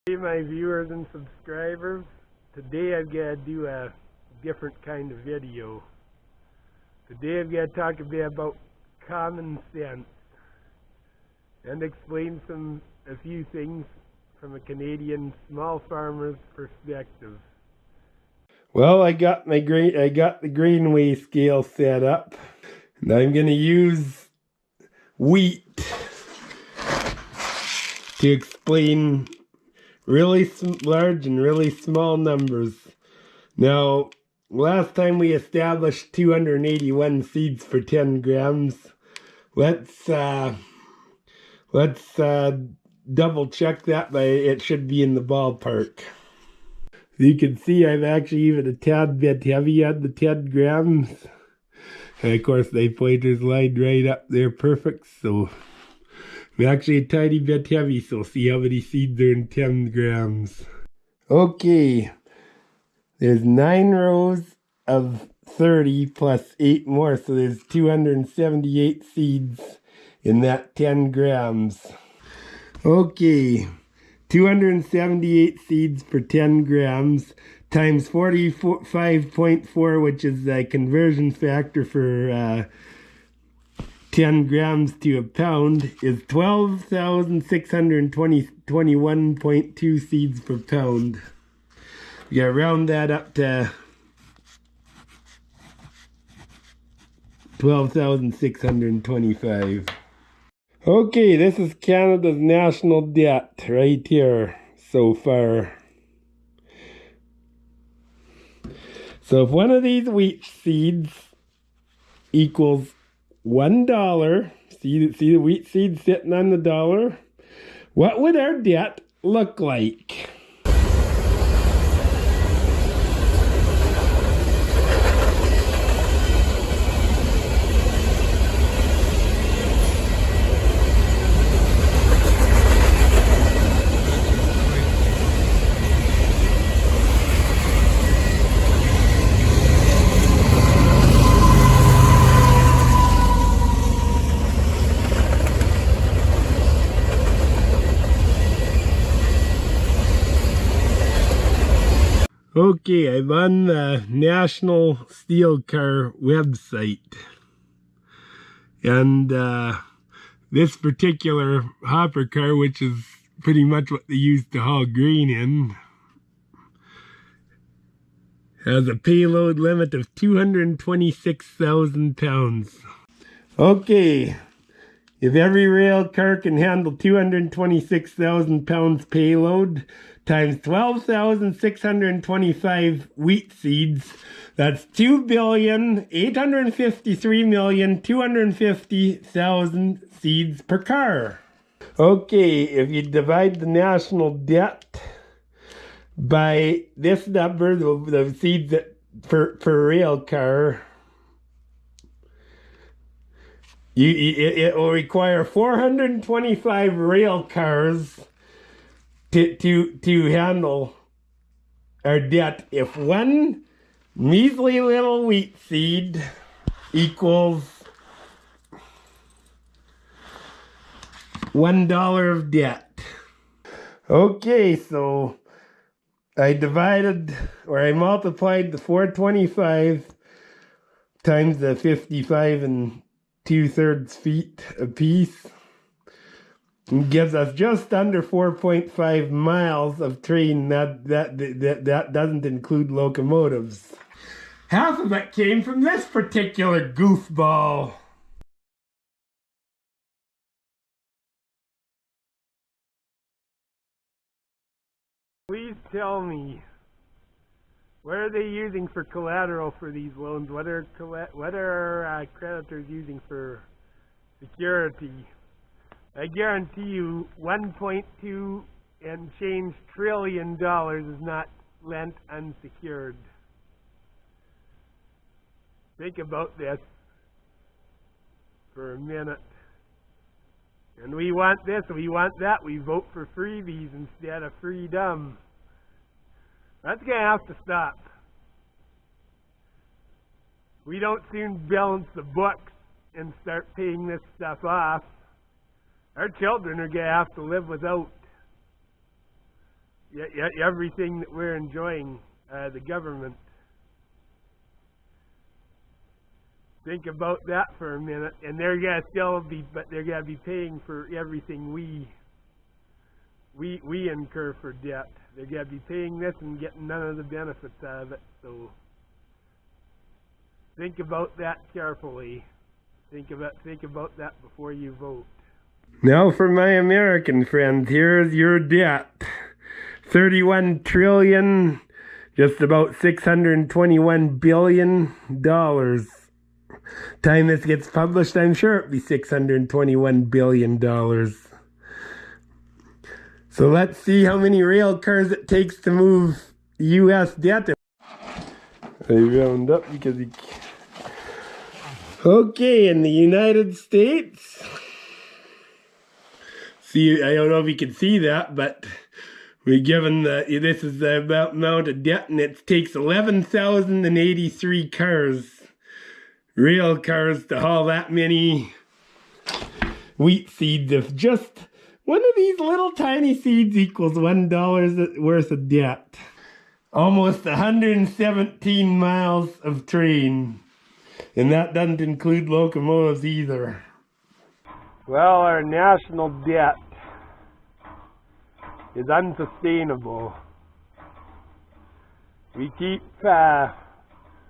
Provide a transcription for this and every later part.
Hey my viewers and subscribers, today I've got to do a different kind of video. Today I've got to talk a bit about common sense and explain a few things from a Canadian small farmer's perspective. Well, I got the grain scale set up, and I'm going to use wheat to explain really large and really small numbers. Now, last time we established 281 seeds for 10 grams. Let's double check that, but it should be in the ballpark. You can see I'm actually even a tad bit heavy on the 10 grams. And of course, the pointer's lined right up there perfect, so I'm actually a tiny bit heavy, so see how many seeds are in 10 grams. Okay, there's 9 rows of 30 plus 8 more, so there's 278 seeds in that 10 grams. Okay, 278 seeds per 10 grams times 45.4, which is the conversion factor for 10 grams to a pound, is 12,621.2 seeds per pound. You gotta round that up to 12,625. Okay, this is Canada's national debt right here so far. So if one of these wheat seeds equals $1, see the wheat seed sitting on the dollar, what would our debt look like? Okay, I'm on the National Steel Car website, and this particular hopper car, which is pretty much what they use to haul grain in, has a payload limit of 226,000 pounds. Okay, if every rail car can handle 226,000 pounds payload times 12,625 wheat seeds, that's 2,853,250,000 seeds per car. Okay, if you divide the national debt by this number, the seeds per rail car, it will require 425 rail cars to handle our debt if one measly little wheat seed equals $1 of debt. Okay, so I multiplied the 425 times the 55 2/3 feet apiece. It gives us just under 4.5 miles of train. That doesn't include locomotives. Half of it came from this particular goofball. Please tell me, what are they using for collateral for these loans? What are creditors using for security? I guarantee you 1.2 and change trillion dollars is not lent unsecured. Think about this for a minute. And we want this, we want that, we vote for freebies instead of freedom. That's going to have to stop. We don't soon balance the books and start paying this stuff off. Our children are going to have to live without. everything that we're enjoying, the government. Think about that for a minute, and they're gonna still be, but they're gonna be paying for everything we incur for debt. They're gonna be paying this and getting none of the benefits out of it. So think about that carefully. Think about that before you vote. Now for my American friends, here's your debt. 31 trillion, just about $621 billion. Time this gets published, I'm sure it'll be $621 billion. So let's see how many rail cars it takes to move U.S. debt. I round up because he... Okay, in the United States, see, I don't know if you can see that, but we're given this is the amount of debt, and it takes 11,083 cars, rail cars, to haul that many wheat seeds. If just one of these little tiny seeds equals $1 worth of debt. Almost 117 miles of train. And that doesn't include locomotives either. Well, our national debt is unsustainable. We keep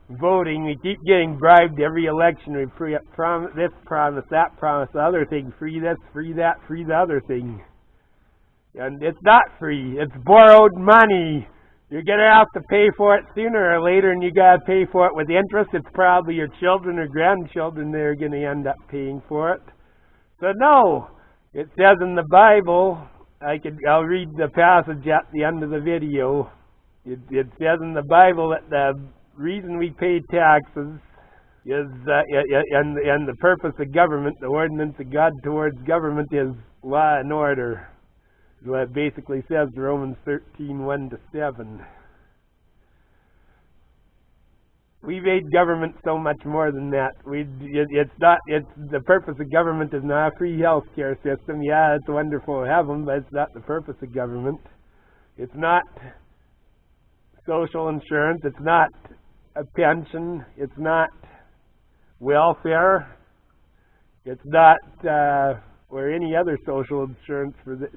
voting, we keep getting bribed every election. We promise this, promise that, promise the other thing. Free this, free that, free the other thing. And it's not free, it's borrowed money. You're going to have to pay for it sooner or later, and you got to pay for it with interest. It's probably your children or grandchildren that are going to end up paying for it. So no, it says in the Bible, I'll read the passage at the end of the video. It says in the Bible that the reason we pay taxes is, and the purpose of government, the ordinance of God towards government, is law and order. What it basically says, Romans 13:1-7. We made government so much more than that. The purpose of government is not a free health care system. Yeah, it's wonderful to have them, but it's not the purpose of government. It's not social insurance. It's not a pension. It's not welfare. It's not or any other social insurance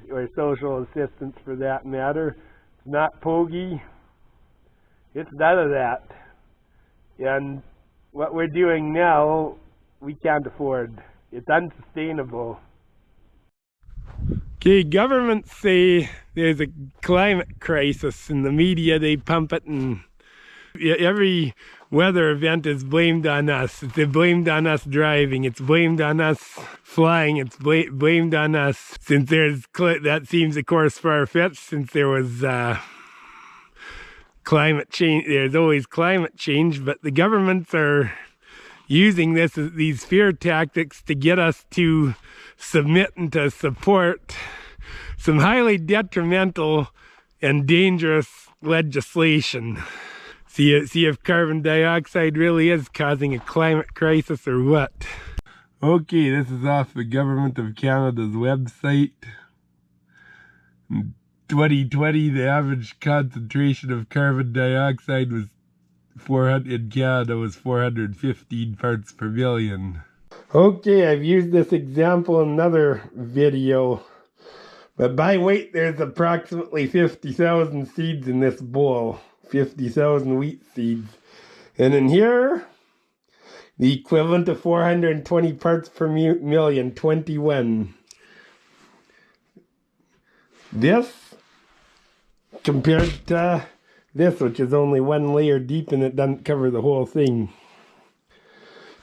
or social assistance for that matter. It's not POGI. It's none of that. And what we're doing now, we can't afford. It's unsustainable. Okay, governments say there's a climate crisis. In the media, they pump it, and every weather event is blamed on us. It's blamed on us driving. It's blamed on us flying. It's blamed on us. Since that seems, of course, far-fetched, since there was climate change. There's always climate change, but the governments are using these fear tactics to get us to submit and to support some highly detrimental and dangerous legislation. See if carbon dioxide really is causing a climate crisis or what. Okay, this is off the Government of Canada's website. In 2020, the average concentration of carbon dioxide in Canada was 415 parts per million. Okay, I've used this example in another video. But by weight, there's approximately 50,000 seeds in this bowl. 50,000 wheat seeds. And in here, the equivalent of 420 parts per million, 21. This, compared to this, which is only one layer deep and it doesn't cover the whole thing.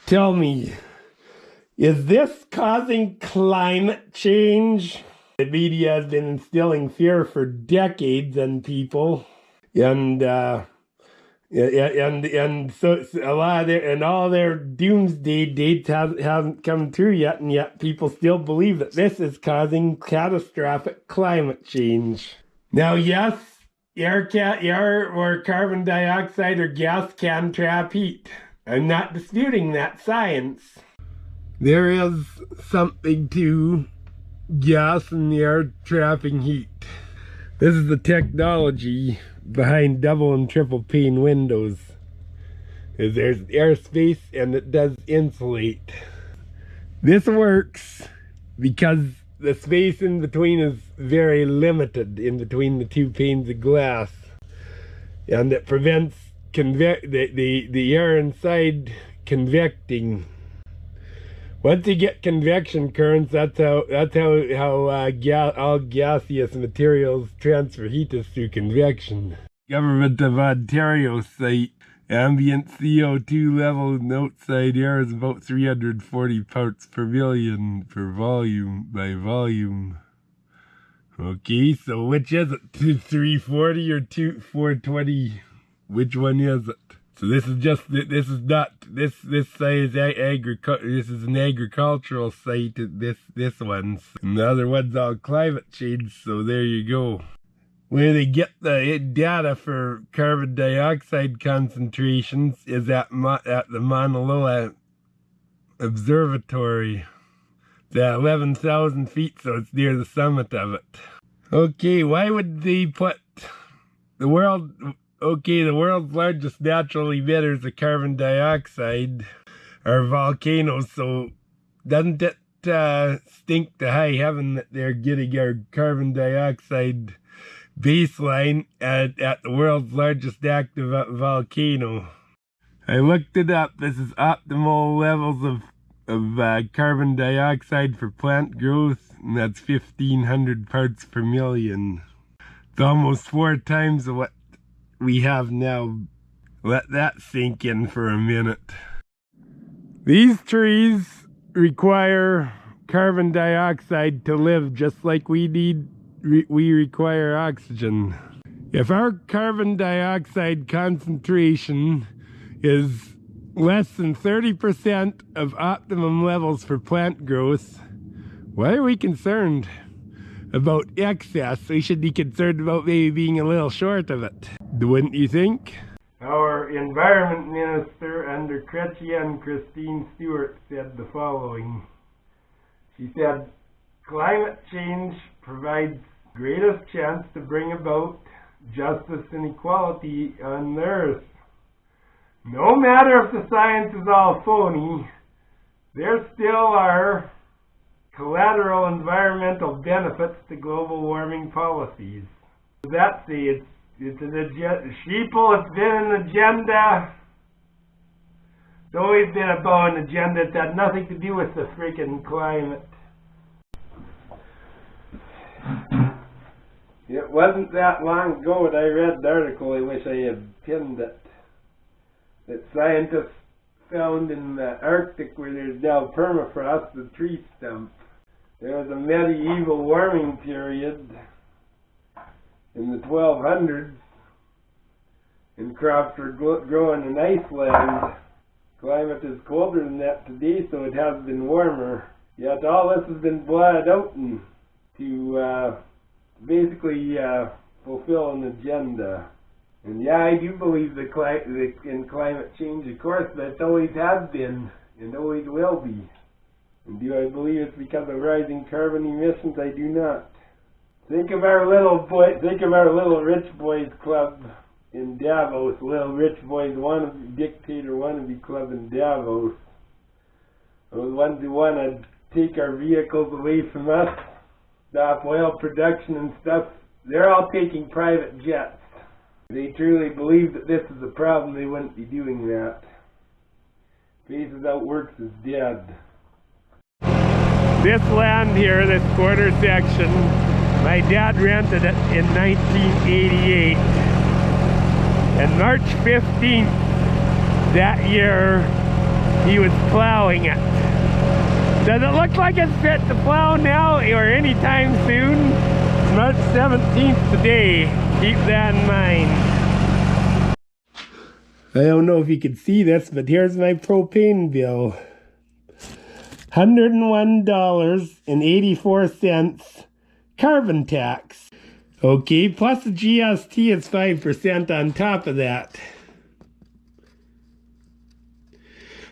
Tell me, is this causing climate change? The media has been instilling fear for decades in people. And so a lot of all their doomsday dates hasn't come true yet, and yet people still believe that this is causing catastrophic climate change. Now, yes, air or carbon dioxide or gas can trap heat. I'm not disputing that science. There is something to gas and the air trapping heat. This is the technology behind double and triple pane windows. There's airspace and it does insulate. This works because the space in between is very limited in between the two panes of glass, and it prevents the air inside convecting. Once you get convection currents, that's how all gaseous materials transfer heat is through convection. Government of Ontario site. Ambient CO2 level in outside air is about 340 parts per million per volume by volume. Okay, so which is it? 340 or 420? Which one is it? So this is this site is this is an agricultural site. This one's, and the other one's all climate change. So there you go. Where they get the data for carbon dioxide concentrations is at the Mauna Loa Observatory. It's at 11,000 feet, so it's near the summit of it. Okay, why would they put the world's largest natural emitters of carbon dioxide are volcanoes, so doesn't it stink to high heaven that they're getting our carbon dioxide baseline at the world's largest active volcano? I looked it up. This is optimal levels of carbon dioxide for plant growth, and that's 1,500 parts per million. It's almost 4 times what we have now. Let that sink in for a minute. These trees require carbon dioxide to live, just like we require oxygen. If our carbon dioxide concentration is less than 30% of optimum levels for plant growth, why are we concerned about excess? We should be concerned about maybe being a little short of it, wouldn't you think? Our environment minister under Chrétien, Christine Stewart, said the following. She said, "Climate change provides greatest chance to bring about justice and equality on the earth. No matter if the science is all phony, there still are collateral environmental benefits to global warming policies." That's it's an agenda. Sheeple, it's been an agenda. It's always been about an agenda. It's had nothing to do with the freaking climate. It wasn't that long ago that I read the article, I wish I had pinned it, that scientists found in the Arctic, where there's now permafrost, the tree stump. There was a medieval warming period in the 1200s, and crops were growing in Iceland. Climate is colder than that today, so it has been warmer. Yet all this has been blotted out to basically fulfill an agenda. And yeah, I do believe in climate change, of course, that always has been and always will be. And do I believe it's because of rising carbon emissions? I do not. Think of our little rich boys club in Davos, little rich boys dictator wannabe club in Davos. Those ones who want to take our vehicles away from us, stop oil production and stuff, they're all taking private jets. If they truly believe that this is a problem, they wouldn't be doing that. Faces Out Works is dead. This land here, this quarter section, my dad rented it in 1988. And March 15th that year, he was plowing it. Does it look like it's fit to plow now or anytime soon? It's March 17th today. Keep that in mind. I don't know if you can see this, but here's my propane bill. $101.84 carbon tax. Okay, plus the GST is 5% on top of that.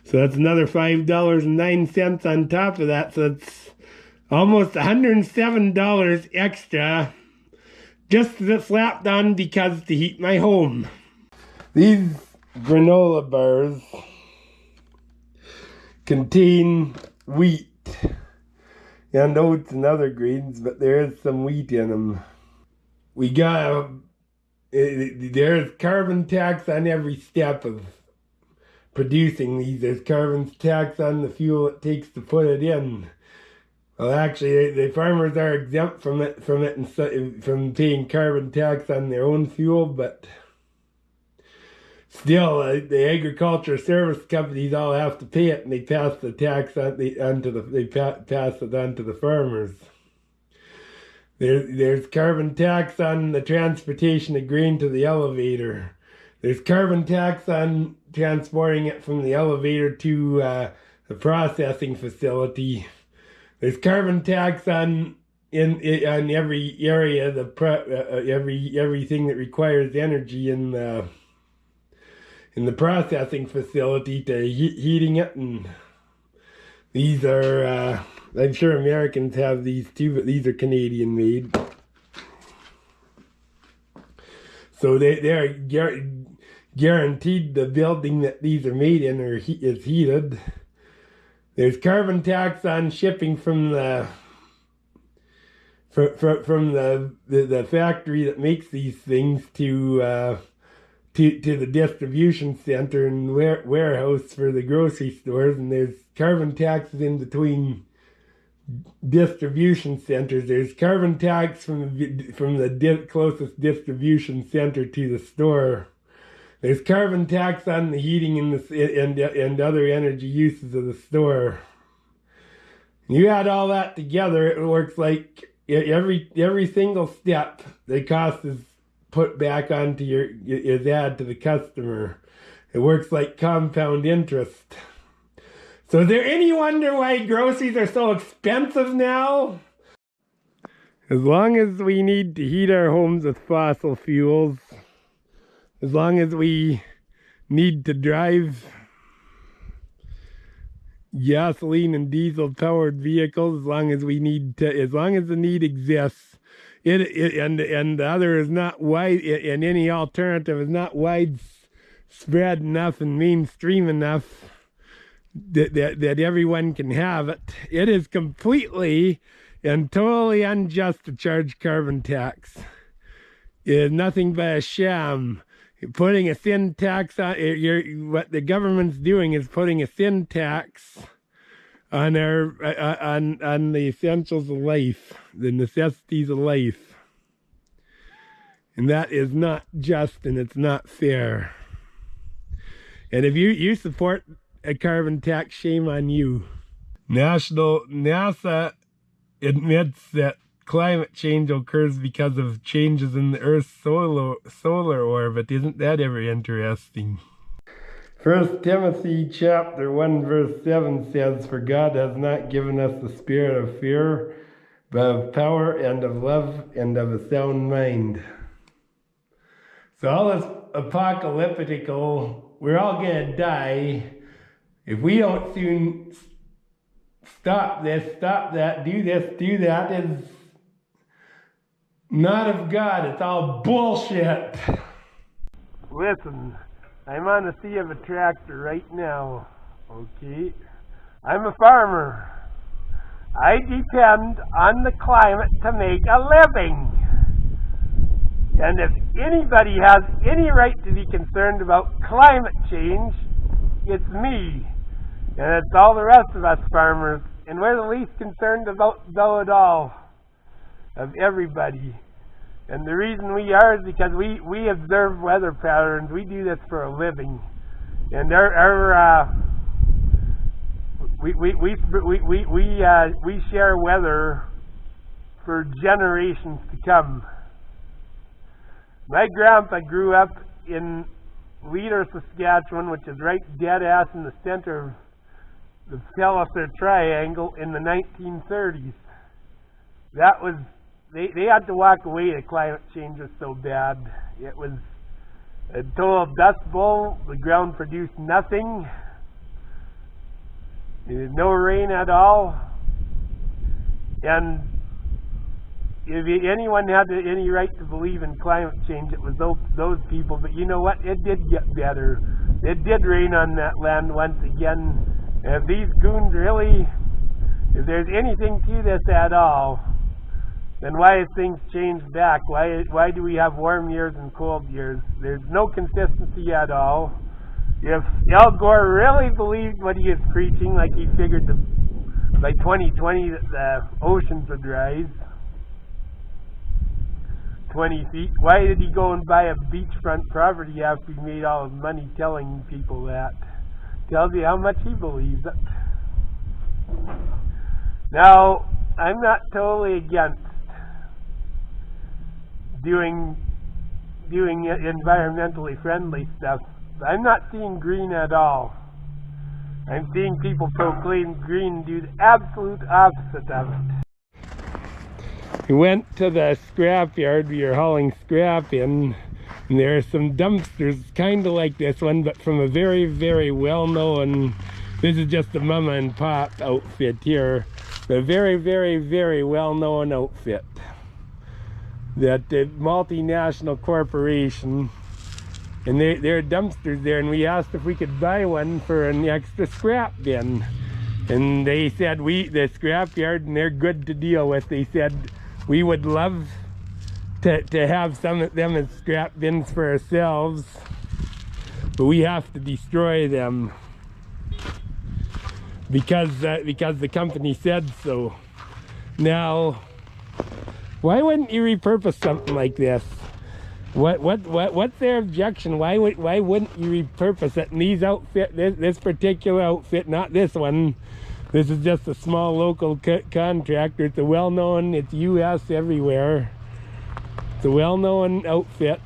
So that's another $5.09 on top of that. So it's almost $107 extra just slapped on because to heat my home. These granola bars contain wheat and oats and other grains, but there is some wheat in them. We got there's carbon tax on every step of producing these. There's carbon tax on the fuel it takes to put it in. Well, actually, the farmers are exempt from it, from paying carbon tax on their own fuel, but still, the agriculture service companies all have to pay it, and they pass the tax on pass it on to the farmers. There's carbon tax on the transportation of grain to the elevator. There's carbon tax on transporting it from the elevator to the processing facility. There's carbon tax on every area, everything that requires energy in the processing facility to heating it. And these are, I'm sure Americans have these too, but these are Canadian made. So they're guaranteed the building that these are made in is heated. There's carbon tax on shipping from the factory that makes these things to the distribution center and warehouse for the grocery stores, and there's carbon taxes in between distribution centers. There's carbon tax from the closest distribution center to the store. There's carbon tax on the heating and other energy uses of the store. You add all that together, it works like every single step the cost is put back onto is add to the customer. It works like compound interest. So is there any wonder why groceries are so expensive now? As long as we need to heat our homes with fossil fuels, as long as we need to drive gasoline and diesel powered vehicles, as long as the need exists, and the other is not wide, and any alternative is not widespread enough and mainstream enough that everyone can have it, it is completely and totally unjust to charge carbon tax. It is nothing but a sham. Putting a sin tax on what the government's doing is putting a sin tax on on the essentials of life, the necessities of life, and that is not just, and it's not fair. And if you support a carbon tax, shame on you. NASA admits that climate change occurs because of changes in the Earth's solar orbit. Isn't that ever interesting? 1 Timothy chapter 1 verse 7 says, "For God has not given us the spirit of fear, but of power and of love and of a sound mind." So all this apocalyptical, we're all going to die. If we don't soon stop this, stop that, do this, do that, is not of God. It's all bullshit. Listen, I'm on the sea of a tractor right now, okay? I'm a farmer. I depend on the climate to make a living. And if anybody has any right to be concerned about climate change, it's me. And it's all the rest of us farmers. And we're the least concerned about it all of everybody. And the reason we are is because we observe weather patterns. We do this for a living. And we share weather for generations to come. My grandpa grew up in Leader, Saskatchewan, which is right dead ass in the center of the Palliser Triangle in the 1930s. That was, they had to walk away. The climate change was so bad. It was a total dust bowl. The ground produced nothing. There was no rain at all. And anyone had any right to believe in climate change, it was those people. But you know what? It did get better. It did rain on that land once again. If these goons really, if there's anything to this at all, then why have things changed back? Why do we have warm years and cold years? There's no consistency at all. If Al Gore really believed what he was preaching, like he figured by 2020 that the oceans would rise 20 feet, why did he go and buy a beachfront property after he made all his money telling people that? Tells you how much he believes it. Now, I'm not totally against doing environmentally friendly stuff. I'm not seeing green at all. I'm seeing people proclaim green do the absolute opposite of it. We went to the scrapyard. We were hauling scrap in, and there are some dumpsters kind of like this one, but from a very, very well-known, this is just a mama and pop outfit here, a very, very, very well-known outfit. That the multinational corporation, and there are dumpsters there, and we asked if we could buy one for an extra scrap bin, and they said the scrapyard, and they're good to deal with, they said we would love to have some of them as scrap bins for ourselves, but we have to destroy them because the company said so. Now, why wouldn't you repurpose something like this? What's their objection? Why wouldn't you repurpose it? And these this particular outfit, not this one. This is just a small local contractor. It's a well-known. It's U.S. everywhere. It's a well-known outfit,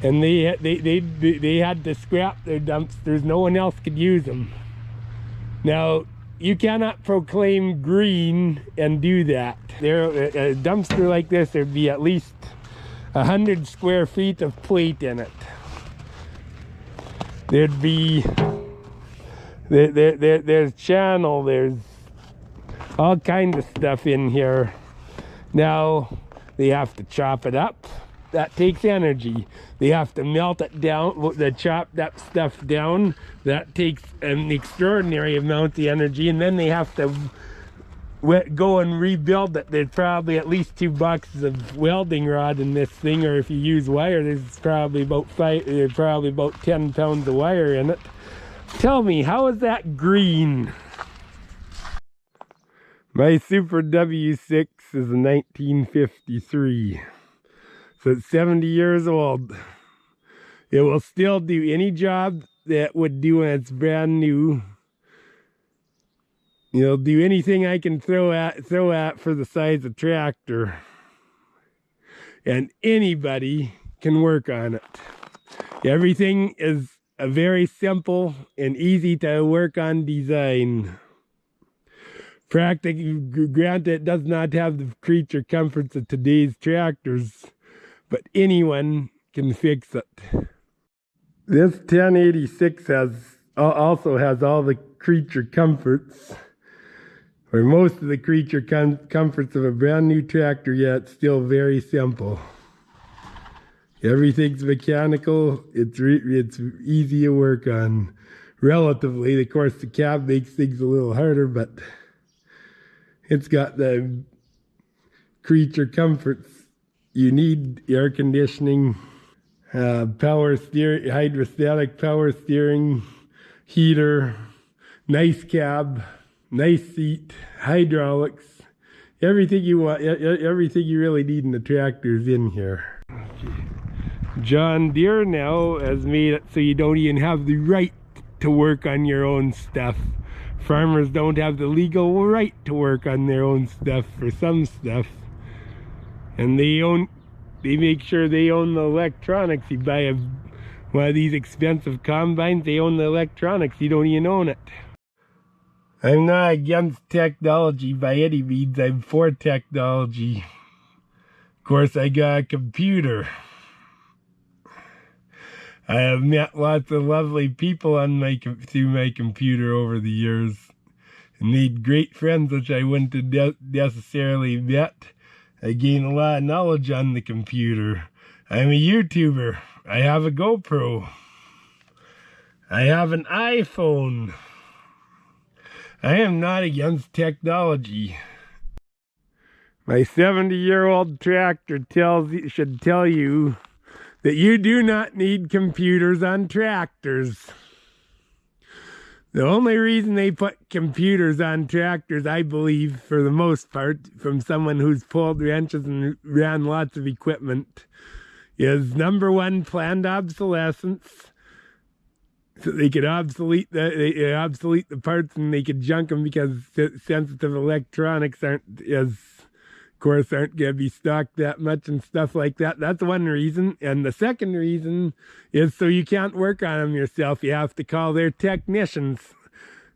and they had to scrap their dumpsters. No one else could use them. Now, you cannot proclaim green and do that. A dumpster like this, there'd be at least 100 square feet of plate in it. There'd be there's channel, there's all kinds of stuff in here. Now they have to chop it up. That takes energy. They have to melt it down, the chopped up stuff down. That takes an extraordinary amount of energy, and then they have to go and rebuild it. There's probably at least 2 boxes of welding rod in this thing, or if you use wire, there's probably about 10 pounds of wire in it. Tell me, how is that green? My Super W6 is a 1953, so it's 70 years old. It will still do any job that would do when it's brand new. It'll do anything I can throw at for the size of tractor, and anybody can work on it. Everything is a very simple and easy to work on design. Practically, granted, it does not have the creature comforts of today's tractors, but anyone can fix it. This 1086 also has all the creature comforts, or most of the creature comforts of a brand new tractor, yet still very simple. Everything's mechanical. It's easy to work on, relatively. Of course, the cab makes things a little harder, but it's got the creature comforts you need: air conditioning, power steering, hydrostatic power steering, heater, nice cab, nice seat, hydraulics, everything you want, everything you really need in the tractor is in here. John Deere now has made it so you don't even have the right to work on your own stuff. Farmers don't have the legal right to work on their own stuff for some stuff. And they make sure they own the electronics. You buy one of these expensive combines, they own the electronics. You don't even own it. I'm not against technology by any means. I'm for technology. Of course, I got a computer. I have met lots of lovely people through my computer over the years, and made great friends which I wouldn't have necessarily met I gain a lot of knowledge on the computer. I'm a YouTuber. I have a GoPro. I have an iPhone. I am not against technology. My 70-year-old tractor should tell you that you do not need computers on tractors. The only reason they put computers on tractors, I believe, for the most part, from someone who's pulled wrenches and ran lots of equipment, is number one, planned obsolescence. So they could obsolete the parts and they could junk them because sensitive electronics aren't going to be stocked that much and stuff like that. That's one reason. And the second reason is so you can't work on them yourself. You have to call their technicians.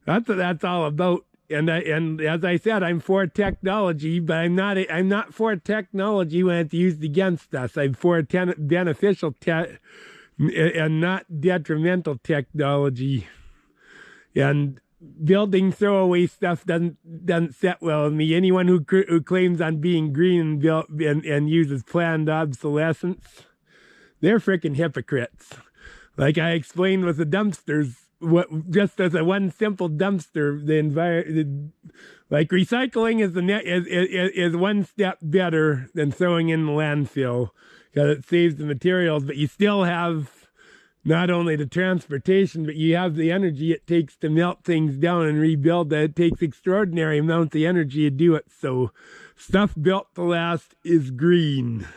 That's what that's all about. And as I said, I'm for technology, but I'm not for technology when it's used against us. I'm for beneficial and not detrimental technology. And building throwaway stuff doesn't set well with me. Anyone who claims on being green and uses planned obsolescence, they're freaking hypocrites. Like I explained with the dumpsters, just as a one simple dumpster, like recycling is one step better than throwing in the landfill because it saves the materials, but you still have not only the transportation, but you have the energy it takes to melt things down and rebuild that. It takes extraordinary amounts of energy to do it. So stuff built to last is green.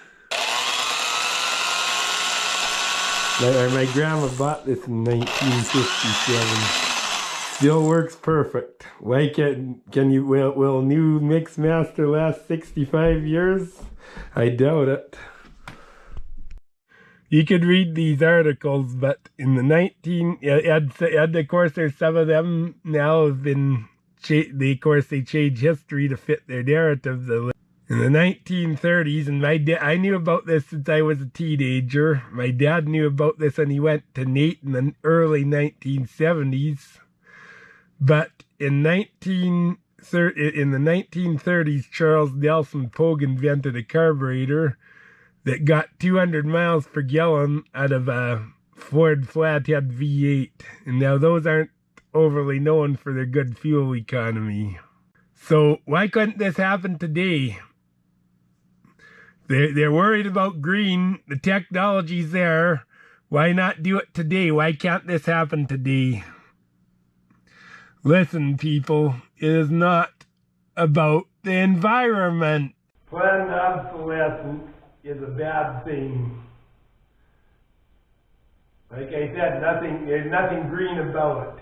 My grandma bought this in 1957. Still works perfect. Why will new mix master last 65 years? I doubt it. You could read these articles, but in the of course, there's some of them now have been, they change history to fit their narrative. In the 1930s, and I knew about this since I was a teenager. My dad knew about this when he went to NATE in the early 1970s. But in the 1930s, Charles Nelson Pogue invented a carburetor that got 200 miles per gallon out of a Ford flathead V8. And now those aren't overly known for their good fuel economy. So why couldn't this happen today? They're worried about green. The technology's there. Why not do it today? Why can't this happen today? Listen, people, it is not about the environment. Planned obsolescence is a bad thing. Like I said, there's nothing green about it.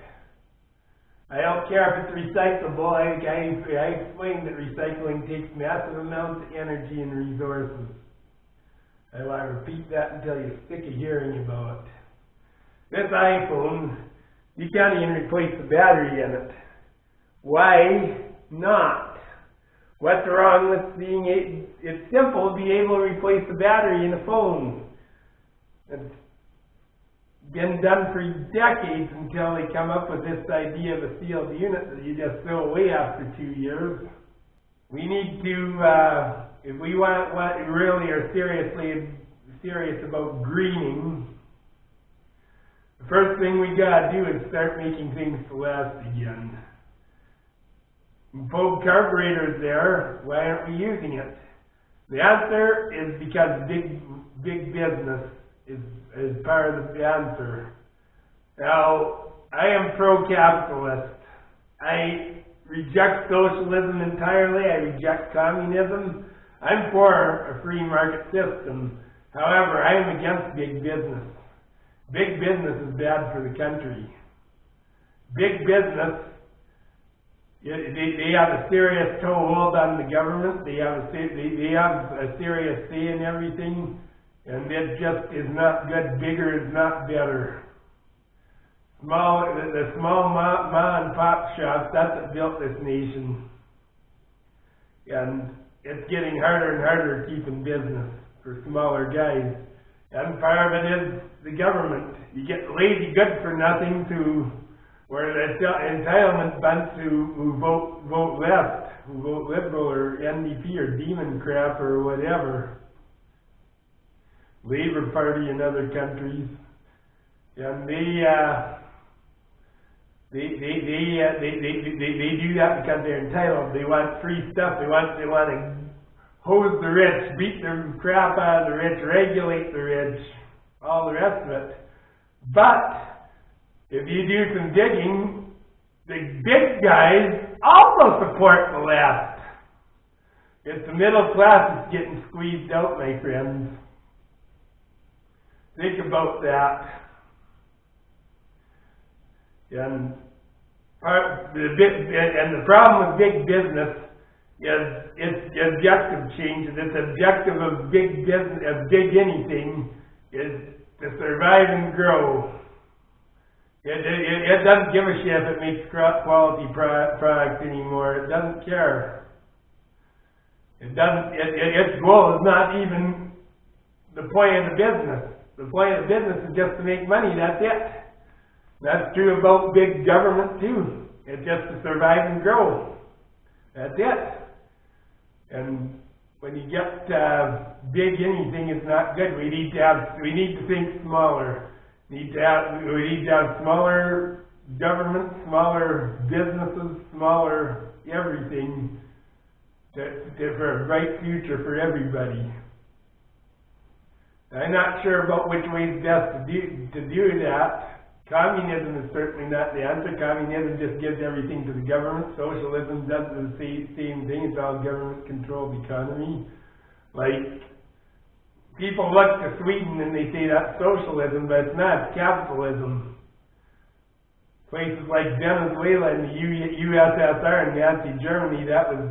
I don't care if it's recyclable. I explained that recycling takes massive amounts of energy and resources. I want to repeat that until you're sick of hearing about it. This iPhone, you can't even replace the battery in it. Why not? What's wrong with it's simple to be able to replace the battery in a phone. It's been done for decades until they come up with this idea of a sealed unit that you just throw away after 2 years. We need to, if we really are serious about greening, the first thing we gotta do is start making things to last again. Pogue carburetors there, why aren't we using it? The answer is because big business is part of the answer. Now, I am pro-capitalist. I reject socialism entirely. I reject communism. I'm for a free market system. However, I am against big business. Big business is bad for the country. Big business, they have a serious toehold on the government. They have a serious say in everything. And it just is not good. Bigger is not better. The small ma and pop shops, that's what built this nation. And it's getting harder and harder to keep in business for smaller guys. And part of it is the government. You get lazy good for nothing where the entitlement bunch who vote left. who vote Liberal or NDP or demon crap or whatever. Labour Party in other countries, and they do that because they're entitled. They want free stuff. They want to hose the rich, beat the crap out of the rich, regulate the rich, all the rest of it. But if you do some digging, the big guys also support the left. It's the middle class that's getting squeezed out, my friends. Think about that. And the problem with big business is its objective changes. Its objective of big business, of big anything, is to survive and grow. It doesn't give a shit if it makes quality products anymore. It doesn't care. It doesn't. Its goal is not even the point of the business. The point of the business is just to make money. That's it. That's true about big government too. It's just to survive and grow. That's it. And when you get big anything, it's not good. We need to think smaller. We need to have smaller government, smaller businesses, smaller everything for a bright future for everybody. I'm not sure about which way is best to do that. Communism is certainly not the answer. Communism just gives everything to the government. Socialism does the same thing. It's all government-controlled economy. Like, people look to Sweden and they say that's socialism, but it's not. It's capitalism. Places like Venezuela and the USSR and Nazi Germany, that was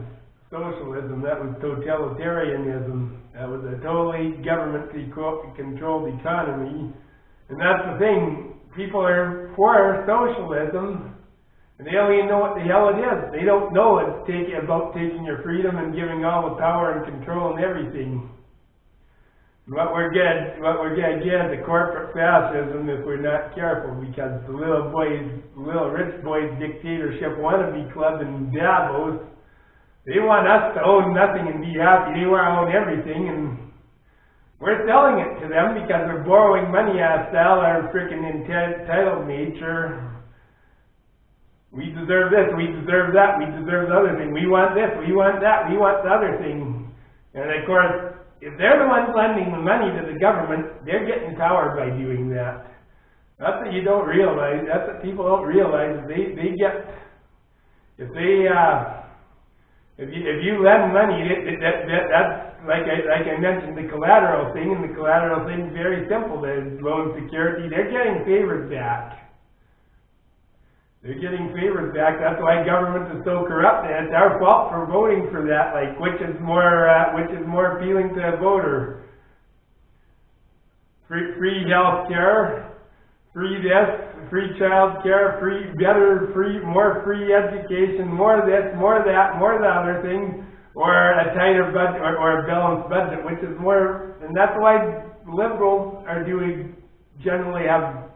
socialism. That was totalitarianism. That was a totally government-controlled economy. And that's the thing. People are for socialism, and they don't even know what the hell it is. They don't know it's about taking your freedom and giving all the power and control and everything. And what we're gonna get is a corporate fascism if we're not careful, because the little rich boys dictatorship wannabe club in Davos, they want us to own nothing and be happy. They want to own everything, and we're selling it to them because we're borrowing money out of style, our freaking entitled nature. We deserve this, we deserve that, we deserve the other thing. We want this, we want that, we want the other thing. And of course, if they're the ones lending the money to the government, they're getting power by doing that. That's what you don't realize. That's what people don't realize. If you lend money, that's like I mentioned, the collateral thing, and the collateral thing is very simple. The loan security, they're getting favors back. They're getting favors back. That's why government is so corrupt, and it's our fault for voting for that. Like, which is more appealing to a voter? Free health care, free this, free child care, more free education, more this, more that, more the other thing, or a tighter budget or a balanced budget, which is more, and that's why liberals generally have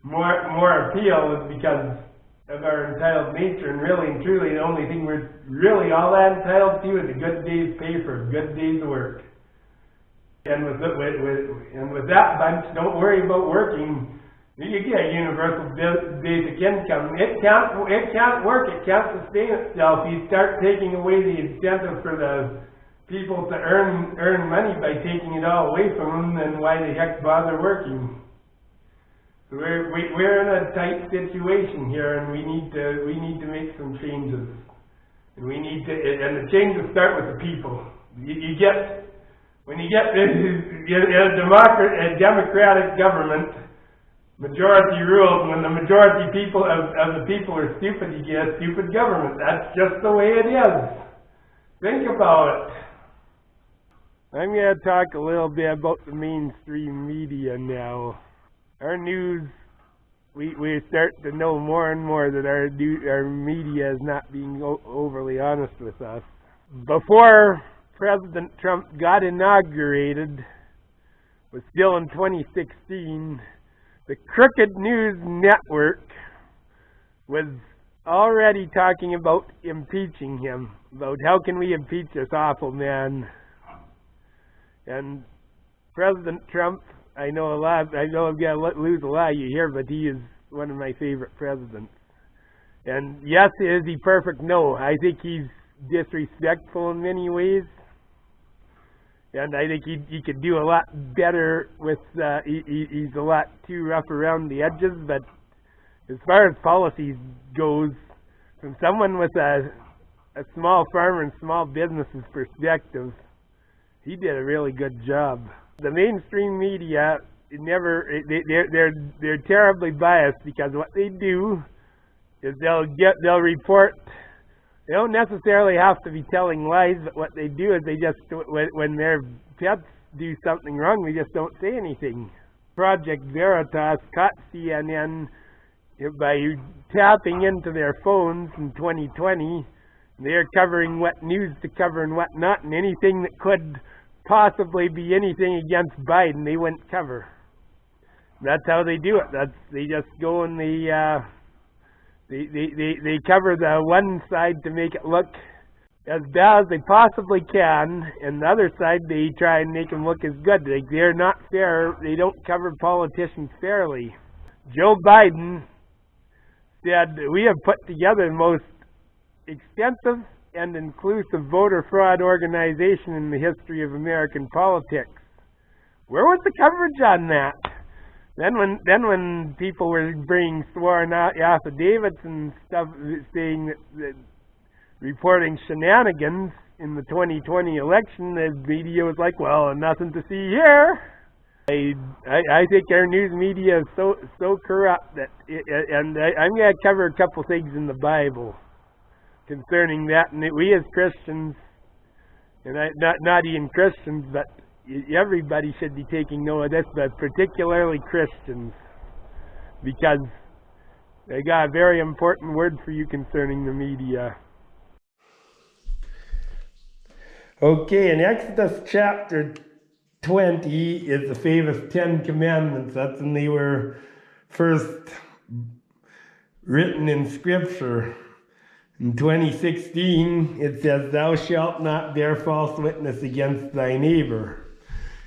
more appeal, is because of our entitled nature. And really and truly, the only thing we're really all that entitled to is a good day's pay for a good day's work. And with that bunch, don't worry about working. You get a universal basic income. It can't work. It can't sustain itself. You start taking away the incentive for the people to earn money by taking it all away from them. Then why the heck bother working? So we're in a tight situation here, and we need to make some changes. And the changes start with the people. When you get a democratic government, majority rules. When the majority of the people are stupid, you get a stupid government. That's just the way it is. Think about it. I'm going to talk a little bit about the mainstream media now. Our news, we start to know more and more that our media is not being overly honest with us. Before President Trump got inaugurated, was still in 2016, the Crooked News Network was already talking about impeaching him, about how can we impeach this awful man. And President Trump, I know I'm going to lose a lot of you here, but he is one of my favorite presidents. And yes, is he perfect? No. I think he's disrespectful in many ways. And I think he could do a lot better with, he's a lot too rough around the edges, but as far as policies goes, from someone with a small farmer and small businesses perspective, he did a really good job. The mainstream media they're terribly biased, because what they do is they'll report. They don't necessarily have to be telling lies, but what they do is they just, when their pets do something wrong, they just don't say anything. Project Veritas caught CNN by tapping into their phones in 2020. They're covering what news to cover and what not, and anything that could possibly be anything against Biden, they wouldn't cover. That's how they do it. They just go and they cover the one side to make it look as bad as they possibly can, and the other side they try and make them look as good. They're not fair. They don't cover politicians fairly. Joe Biden said, "We have put together the most extensive and inclusive voter fraud organization in the history of American politics." Where was the coverage on that? Then when people were bringing sworn affidavits and stuff saying that reporting shenanigans in the 2020 election, the media was like, well, nothing to see here. I think our news media is so corrupt that, I'm going to cover a couple things in the Bible concerning that, and we as Christians, and not even Christians, but everybody should be taking note of this, but particularly Christians, because I got a very important word for you concerning the media. Okay, in Exodus chapter 20 is the famous 10 Commandments. That's when they were first written in Scripture. In 2016, it says, "Thou shalt not bear false witness against thy neighbor."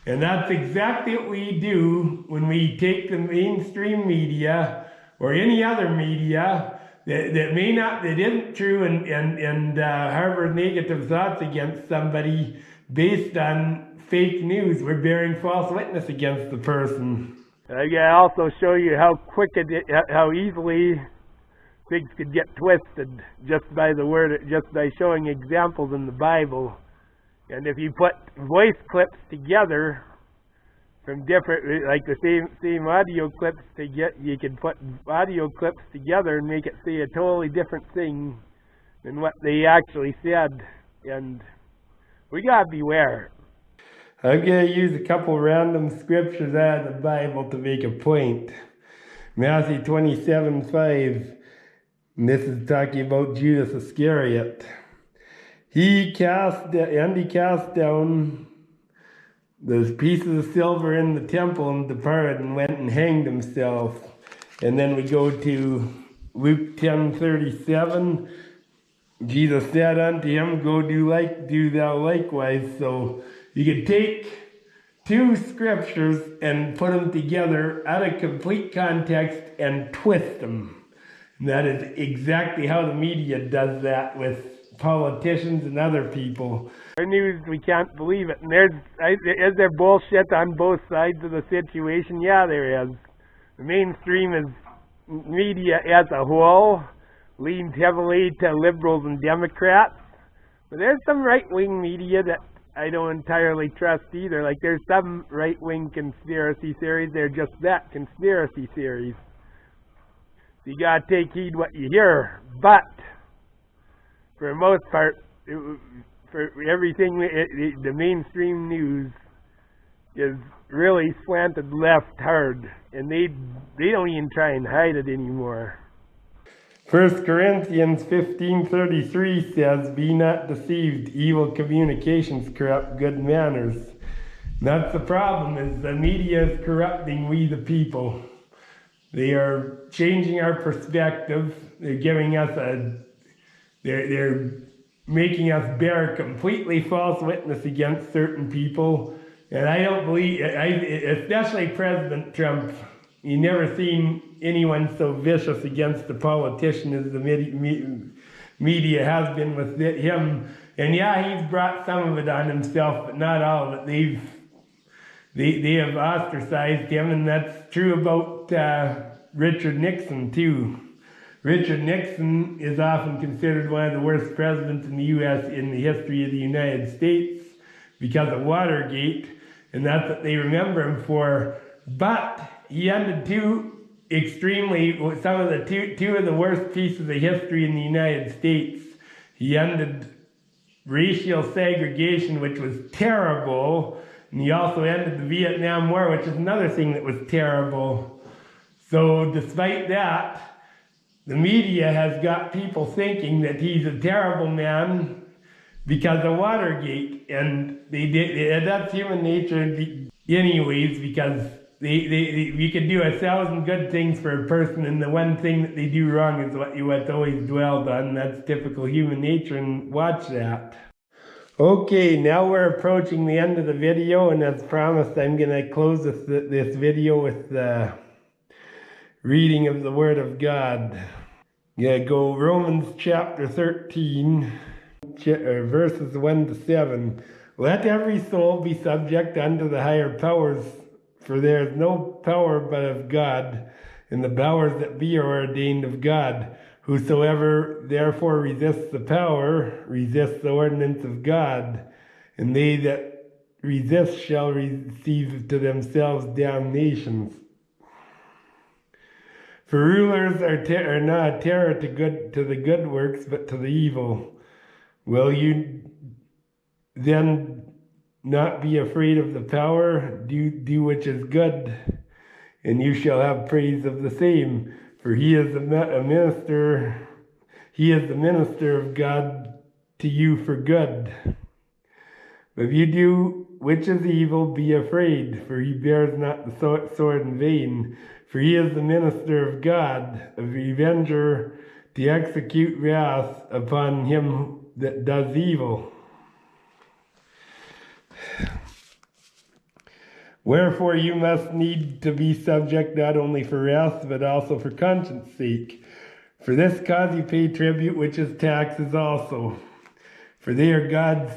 And that's exactly what we do when we take the mainstream media or any other media that isn't true and harbor negative thoughts against somebody based on fake news. We're bearing false witness against the person. I can also show you how easily things could get twisted just by showing examples in the Bible. And if you put voice clips together from different, like the same audio clips, you can put audio clips together and make it say a totally different thing than what they actually said. And we gotta beware. I'm gonna use a couple random scriptures out of the Bible to make a point. Matthew 27:5. And this is talking about Judas Iscariot. He cast down those pieces of silver in the temple and departed and went and hanged himself. And then we go to Luke 10:37. Jesus said unto him, "Go do thou likewise." So you can take two scriptures and put them together out of complete context and twist them. And that is exactly how the media does that with politicians and other people. Our news, we can't believe it. And is there bullshit on both sides of the situation? Yeah, there is. The mainstream media as a whole leans heavily to liberals and Democrats. But there's some right-wing media that I don't entirely trust either. Like there's some right-wing conspiracy theories. They're just that, conspiracy theories. So you gotta take heed what you hear. But for the most part, for everything, the mainstream news is really slanted left hard, and they don't even try and hide it anymore. 1 Corinthians 15:33 says, "Be not deceived, evil communications corrupt good manners." And that's the problem, is the media is corrupting we the people. They are changing our perspective. They're giving us they're making us bear completely false witness against certain people. And I don't believe, especially President Trump, you never seen anyone so vicious against a politician as the media has been with him. And yeah, he's brought some of it on himself, but not all of it. They have ostracized him, and that's true about Richard Nixon too. Richard Nixon is often considered one of the worst presidents in the U.S. in the history of the United States because of Watergate, and that's what they remember him for. But he ended some of the two of the worst pieces of history in the United States. He ended racial segregation, which was terrible, and he also ended the Vietnam War, which is another thing that was terrible. So despite that, the media has got people thinking that he's a terrible man because of Watergate, and that's human nature anyways, because we could do 1,000 good things for a person, and the one thing that they do wrong is what's always dwelled on. That's typical human nature, and watch that. Okay, now we're approaching the end of the video, and as promised, I'm going to close this video with the reading of the Word of God. Yeah, go Romans chapter 13, verses 1 to 7. Let every soul be subject unto the higher powers, for there is no power but of God, and the powers that be are ordained of God. Whosoever therefore resists the power, resists the ordinance of God, and they that resist shall receive to themselves damnations. For rulers are not a terror to the good works, but to the evil. Will you then not be afraid of the power? Do which is good, and you shall have praise of the same. For he is a minister. He is the minister of God to you for good. But if you do which is evil, be afraid, for he bears not the sword in vain. For he is the minister of God, a revenger, to execute wrath upon him that does evil. Wherefore you must need to be subject not only for wrath, but also for conscience sake. For this cause you pay tribute, which is taxes also. For they are God's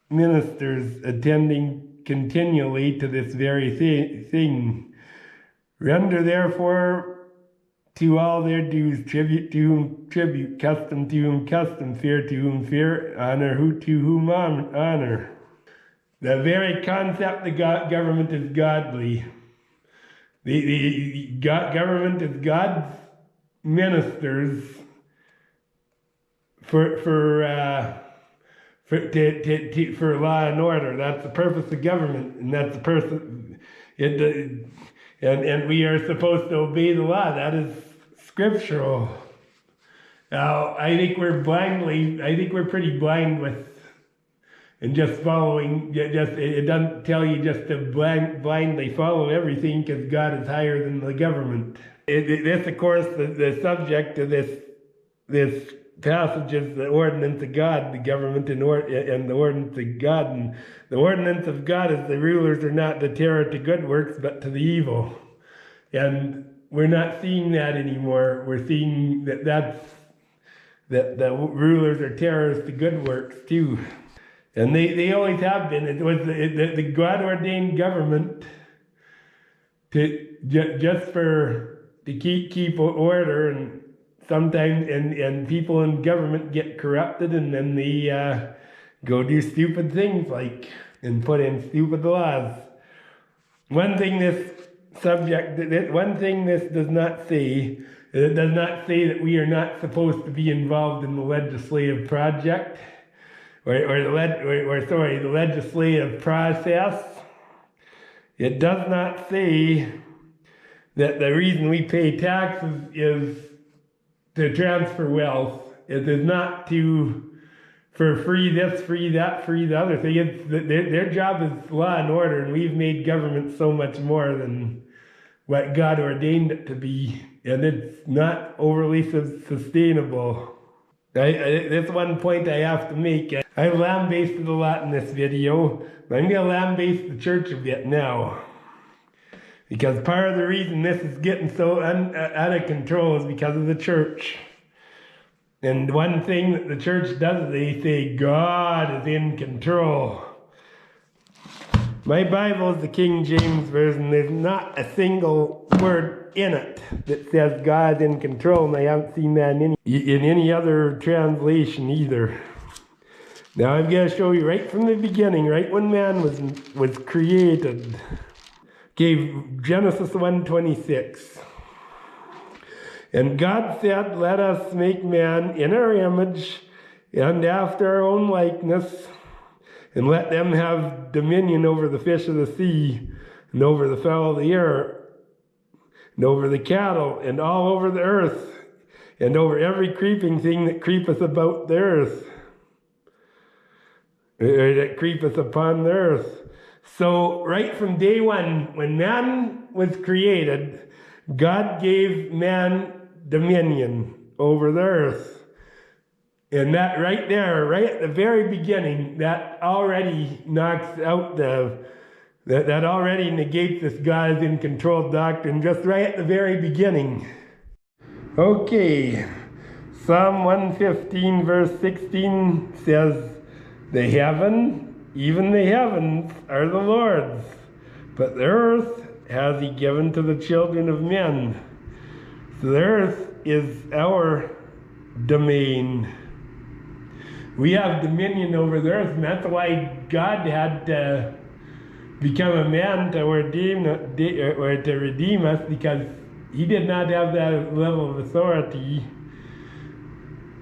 ministers, attending continually to this very thing. Render therefore to all their dues, tribute to whom tribute, custom to whom custom, fear to whom fear, honor to whom honor. The very concept of government is godly. The government is God's ministers for law and order. That's the purpose of government, and that's the person. And we are supposed to obey the law. That is scriptural. Now, I think we're pretty blind with. And just following, it doesn't tell you just to blindly follow everything, because God is higher than the government. This, of course, the subject of this passage is the ordinance of God, the government and the ordinance of God. And the ordinance of God is the rulers are not the terror to good works, but to the evil. And we're not seeing that anymore. We're seeing that the rulers are terrors to good works too. And they always have been. It was the God-ordained government to keep order, and sometimes and people in government get corrupted, and then they go do stupid things and put in stupid laws. One thing this does not say. It does not say that we are not supposed to be involved in the legislative project. The legislative process. It does not say that the reason we pay taxes is to transfer wealth. It is not for free this, free that, free the other thing. Their job is law and order, and we've made government so much more than what God ordained it to be, and it's not overly sustainable. That's one point I have to make. I've lambasted a lot in this video, but I'm going to lambaste the church a bit now. Because part of the reason this is getting so out of control is because of the church. And one thing that the church does, they say God is in control. My Bible is the King James Version. There's not a single word in it that says God's in control, and I haven't seen that in any other translation either. Now I'm going to show you right from the beginning, right when man was created. Okay, Genesis 1:26. And God said, let us make man in our image and after our own likeness, and let them have dominion over the fish of the sea, and over the fowl of the air, and over the cattle, and all over the earth, and over every creeping thing that creepeth about the earth, or that creepeth upon the earth. So right from day one, when man was created, God gave man dominion over the earth. And that right there, right at the very beginning, that already knocks out that already negates this God is in control doctrine, just right at the very beginning. Okay, Psalm 115 verse 16 says, the heaven, even the heavens, are the Lord's, but the earth has he given to the children of men. So the earth is our domain. We have dominion over the earth, and that's why God had to become a man to redeem us, because he did not have that level of authority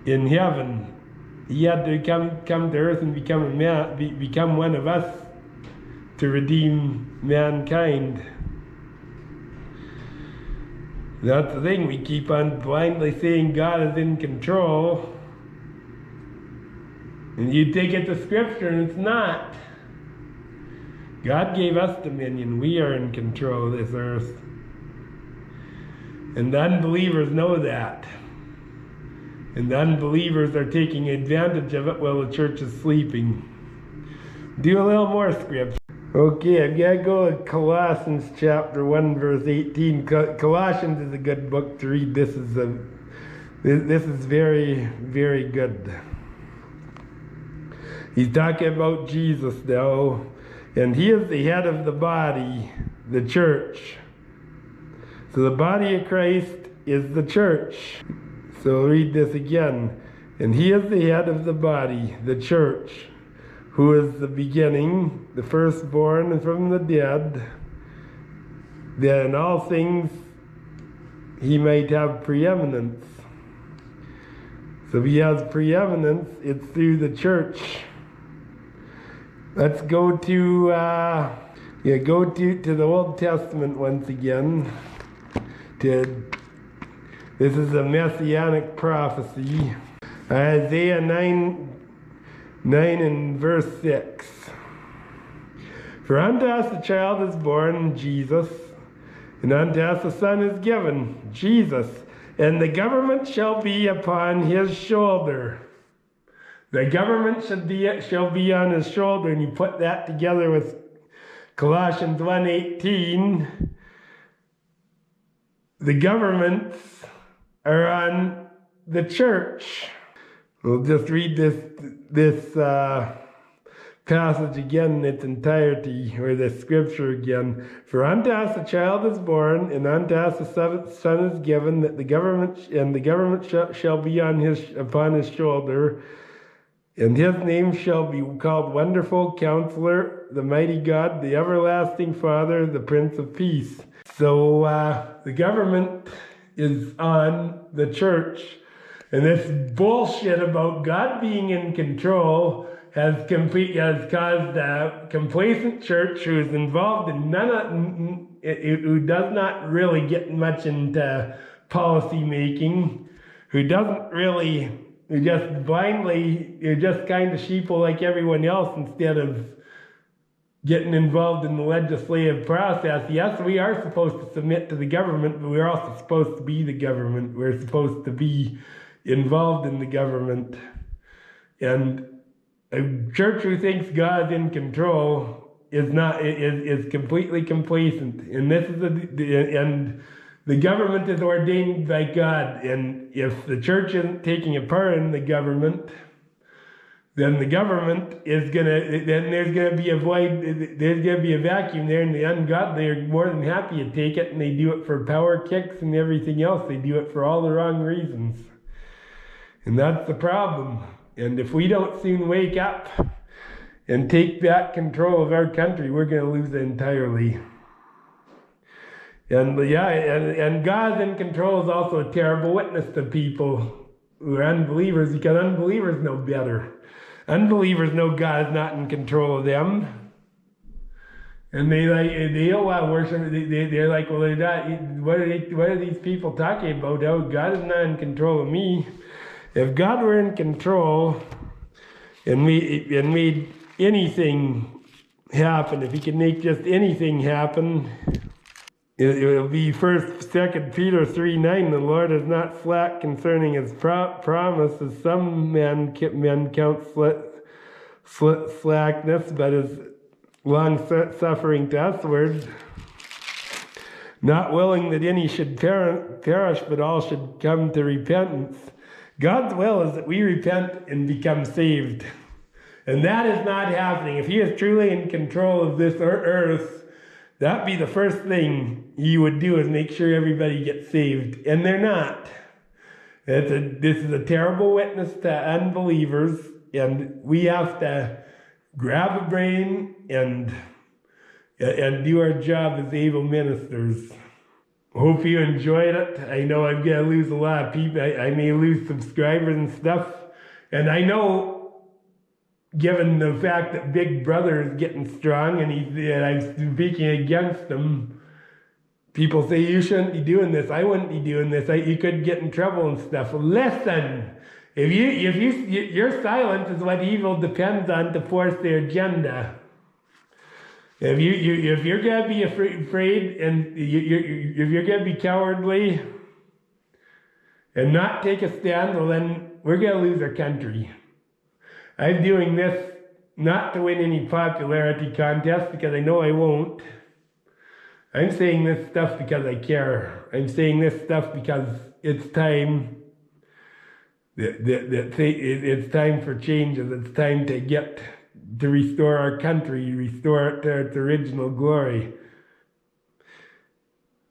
in heaven. He had to come to earth and become a man, become one of us to redeem mankind. That's the thing, we keep on blindly saying God is in control. And you take it to Scripture and it's not. God gave us dominion. We are in control of this earth. And the unbelievers know that. And the unbelievers are taking advantage of it while the church is sleeping. Do a little more Scripture. Okay, I'm going to go to Colossians chapter 1 verse 18. Colossians is a good book to read. This is very, very good. He's talking about Jesus now, and he is the head of the body, the church. So the body of Christ is the church. So read this again. And he is the head of the body, the church, who is the beginning, the firstborn from the dead, that in all things he might have preeminence. So if he has preeminence, it's through the church. Let's go to the Old Testament once again. This is a messianic prophecy. Isaiah 9 and verse 6. For unto us a child is born, Jesus, and unto us a son is given, Jesus, and the government shall be upon his shoulder. The government shall be on his shoulder, and you put that together with Colossians 1:18. The governments are on the church. We'll just read this passage again in its entirety, or this scripture again. For unto us a child is born, and unto us a son is given, that the government shall be upon his shoulder. And his name shall be called Wonderful Counselor, the Mighty God, the Everlasting Father, the Prince of Peace. So the government is on the church. And this bullshit about God being in control has caused a complacent church who is involved in who does not really get much into policy making, who doesn't really... You're just kind of sheeple like everyone else, instead of getting involved in the legislative process. Yes, we are supposed to submit to the government, but we're also supposed to be the government. We're supposed to be involved in the government. And a church who thinks God's in control is completely complacent. And this is and the government is ordained by God. And if the church isn't taking a part in the government, then the government is then there's gonna be a void, there's gonna be a vacuum there, and the ungodly are more than happy to take it, and they do it for power kicks and everything else. They do it for all the wrong reasons. And that's the problem. And if we don't soon wake up and take back control of our country, we're gonna lose it entirely. And yeah, and God's in control is also a terrible witness to people who are unbelievers, because unbelievers know better. Unbelievers know God is not in control of them. And they don't want to worship. They're like, well, they're not, what are these people talking about? Oh, God is not in control of me. If God were in control and made anything happen, if he could make just anything happen, it will be 2 Peter 3:9. The Lord is not slack concerning his promise, as some men count slackness, but is long-suffering to usward, not willing that any should perish, but all should come to repentance. God's will is that we repent and become saved. And that is not happening. If he is truly in control of this earth, that'd be the first thing he would do, is make sure everybody gets saved. And they're not. This is a terrible witness to unbelievers, and we have to grab a brain and do our job as able ministers. Hope you enjoyed it. I know I'm going to lose a lot of people. I may lose subscribers and stuff. And I know, given the fact that Big Brother is getting strong and I'm speaking against him, people say, you shouldn't be doing this. I wouldn't be doing this. You could get in trouble and stuff. Well, listen, your silence is what evil depends on to force their agenda. If you're going to be afraid, and if you're going to be cowardly and not take a stand, well, then we're going to lose our country. I'm doing this not to win any popularity contest, because I know I won't. I'm saying this stuff because I care. I'm saying this stuff because it's time. It's time for changes. It's time to restore our country, restore it to its original glory.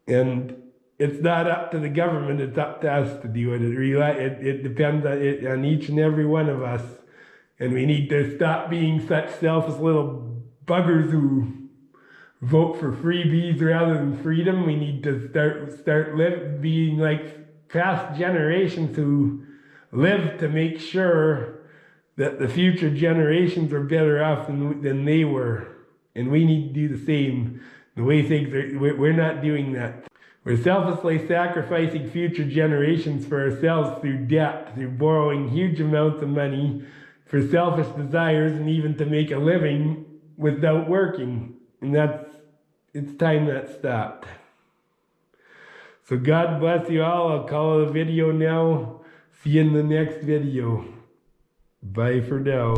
And it's not up to the government, it's up to us to do it. It depends on each and every one of us. And we need to stop being such selfish little buggers who vote for freebies rather than freedom. We need to start being like past generations who live to make sure that the future generations are better off than they were. And we need to do the same. The way things are, we're not doing that. We're selflessly sacrificing future generations for ourselves through debt, through borrowing huge amounts of money for selfish desires, and even to make a living without working. And it's time that stopped. So God bless you all. I'll call it a video now. See you in the next video. Bye for now.